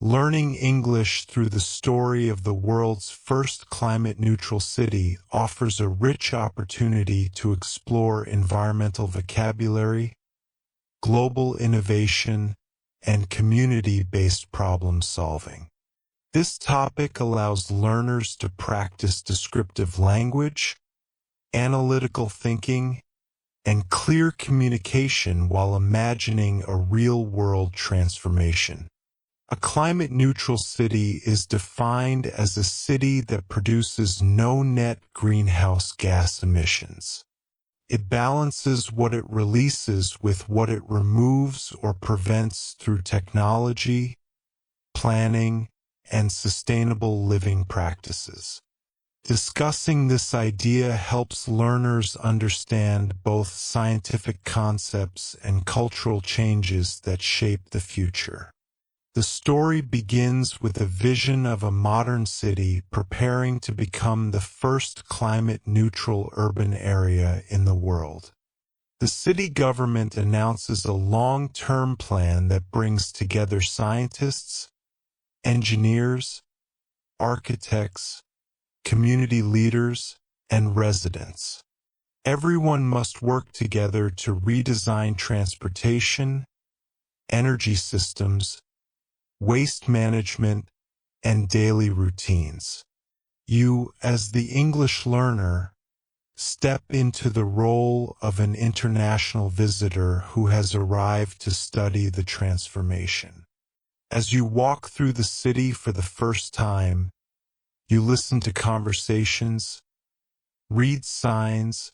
Learning English through the story of the world's first climate-neutral city offers a rich opportunity to explore environmental vocabulary, global innovation, and community-based problem-solving. This topic allows learners to practice descriptive language, analytical thinking, and clear communication while imagining a real-world transformation. A climate-neutral city is defined as a city that produces no net greenhouse gas emissions. It balances what it releases with what it removes or prevents through technology, planning, and sustainable living practices. Discussing this idea helps learners understand both scientific concepts and cultural changes that shape the future. The story begins with a vision of a modern city preparing to become the first climate-neutral urban area in the world. The city government announces a long-term plan that brings together scientists, engineers, architects, community leaders, and residents. Everyone must work together to redesign transportation, energy systems, waste management, and daily routines. You, as the English learner, step into the role of an international visitor who has arrived to study the transformation. As you walk through the city for the first time, you listen to conversations, read signs,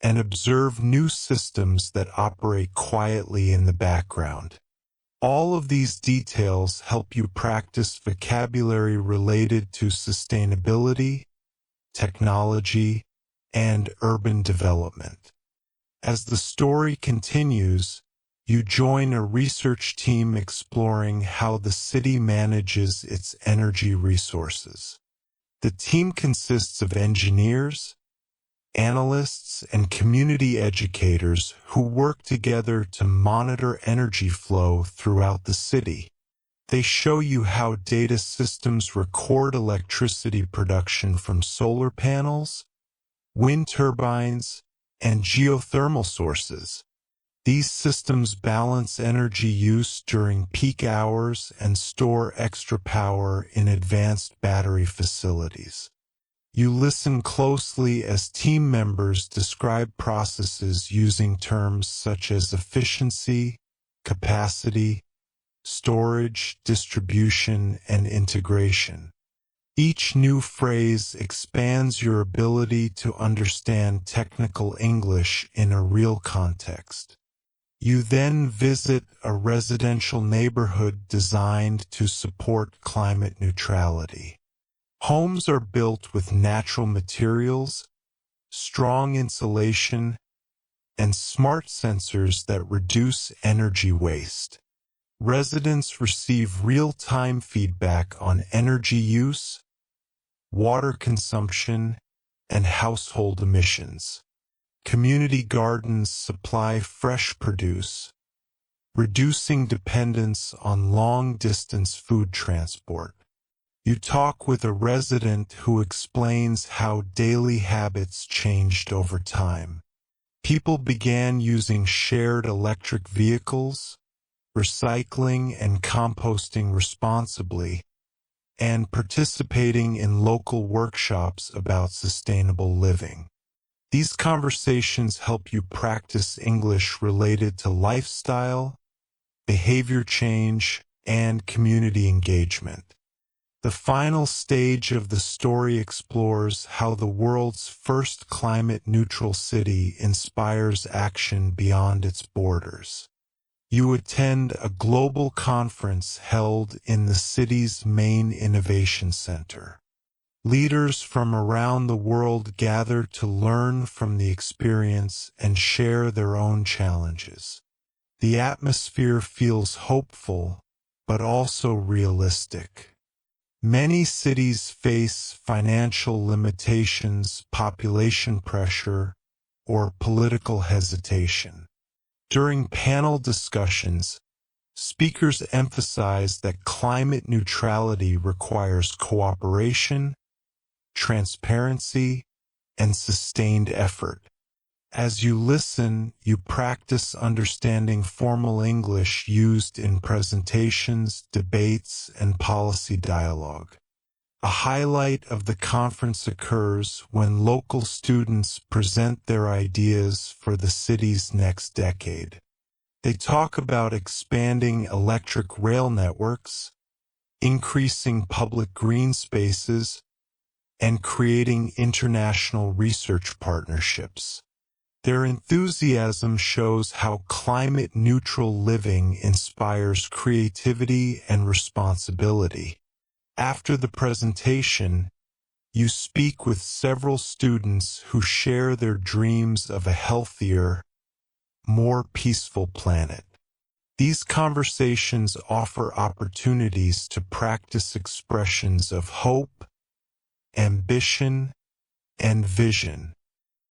and observe new systems that operate quietly in the background. All of these details help you practice vocabulary related to sustainability, technology, and urban development. As the story continues, you join a research team exploring how the city manages its energy resources. The team consists of engineers, analysts, and community educators who work together to monitor energy flow throughout the city. They show you how data systems record electricity production from solar panels, wind turbines, and geothermal sources. These systems balance energy use during peak hours and store extra power in advanced battery facilities. You listen closely as team members describe processes using terms such as efficiency, capacity, storage, distribution, and integration. Each new phrase expands your ability to understand technical English in a real context. You then visit a residential neighborhood designed to support climate neutrality. Homes are built with natural materials, strong insulation, and smart sensors that reduce energy waste. Residents receive real-time feedback on energy use, water consumption, and household emissions. Community gardens supply fresh produce, reducing dependence on long-distance food transport. You talk with a resident who explains how daily habits changed over time. People began using shared electric vehicles, recycling and composting responsibly, and participating in local workshops about sustainable living. These conversations help you practice English related to lifestyle, behavior change, and community engagement. The final stage of the story explores how the world's first climate-neutral city inspires action beyond its borders. You attend a global conference held in the city's main innovation center. Leaders from around the world gather to learn from the experience and share their own challenges. The atmosphere feels hopeful, but also realistic. Many cities face financial limitations, population pressure, or political hesitation. During panel discussions, Speakers emphasize that climate neutrality requires cooperation, transparency, and sustained effort. As you listen, you practice understanding formal English used in presentations, debates, and policy dialogue. A highlight of the conference occurs when local students present their ideas for the city's next decade. They talk about expanding electric rail networks, increasing public green spaces, and creating international research partnerships. Their enthusiasm shows how climate-neutral living inspires creativity and responsibility. After the presentation, you speak with several students who share their dreams of a healthier, more peaceful planet. These conversations offer opportunities to practice expressions of hope, ambition, and vision.